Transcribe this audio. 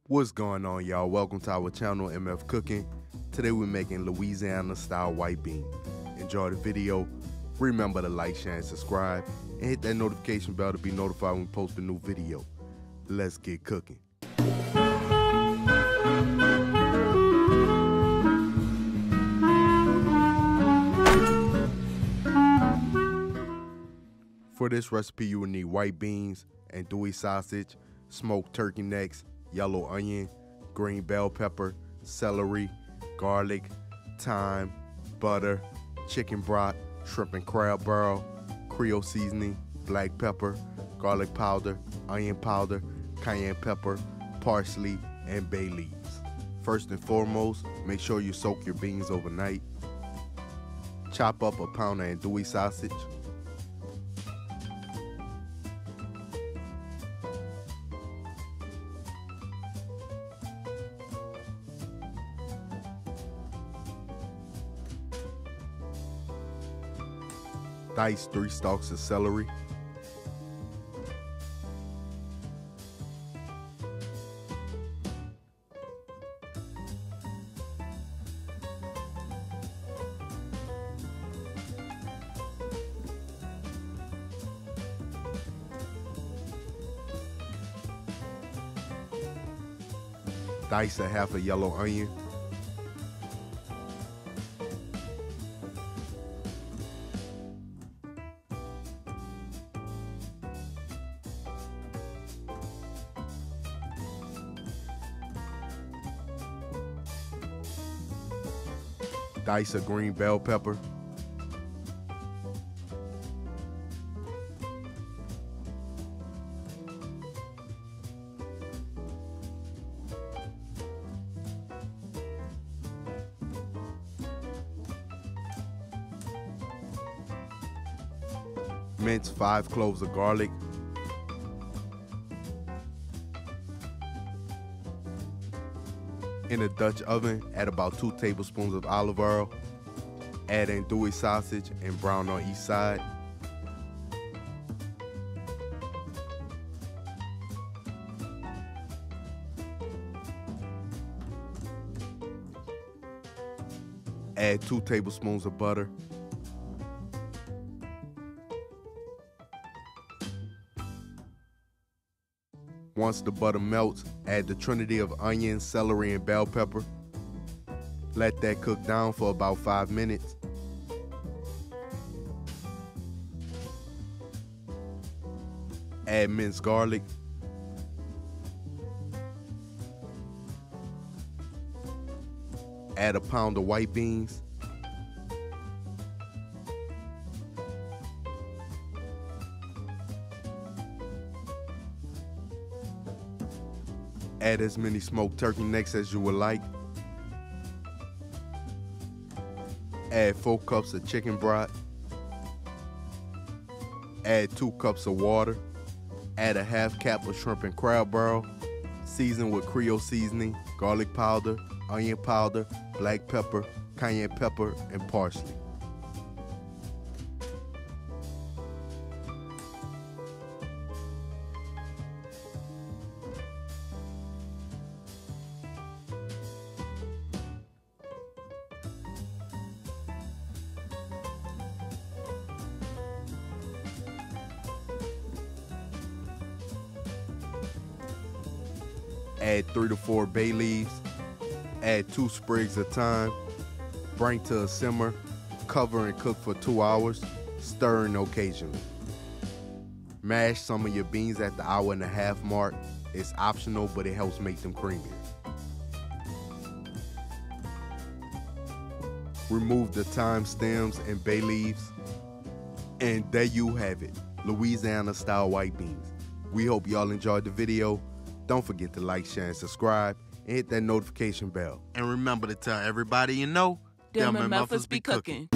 What's going on, y'all? Welcome to our channel, MF Cooking. Today we're making Louisiana style white beans. Enjoy the video. Remember to like, share, and subscribe, and hit that notification bell to be notified when we post a new video. Let's get cooking. For this recipe, you will need white beans, andouille sausage, smoked turkey necks, yellow onion, green bell pepper, celery, garlic, thyme, butter, chicken broth, shrimp and crab barrel, Creole seasoning, black pepper, garlic powder, onion powder, cayenne pepper, parsley, and bay leaves. First and foremost, make sure you soak your beans overnight. Chop up a pound of andouille sausage. Dice 3 stalks of celery. Dice a half a yellow onion. Dice a green bell pepper. Mince 5 cloves of garlic. In a Dutch oven, add about 2 tablespoons of olive oil. Add andouille sausage and brown on each side. Add 2 tablespoons of butter. Once the butter melts, add the trinity of onion, celery, and bell pepper. Let that cook down for about 5 minutes. Add minced garlic. Add a pound of white beans. Add as many smoked turkey necks as you would like. Add 4 cups of chicken broth. Add 2 cups of water. Add a half cup of shrimp and crab barrel. Season with Creole seasoning, garlic powder, onion powder, black pepper, cayenne pepper, and parsley. Add 3 to 4 bay leaves. Add 2 sprigs of thyme. Bring to a simmer. Cover and cook for 2 hours, stirring occasionally. Mash some of your beans at the 1.5 hour mark. It's optional, but it helps make them creamier. Remove the thyme stems and bay leaves. And there you have it, Louisiana style white beans. We hope y'all enjoyed the video. Don't forget to like, share, and subscribe, and hit that notification bell. And remember to tell everybody you know, them MFers be cooking.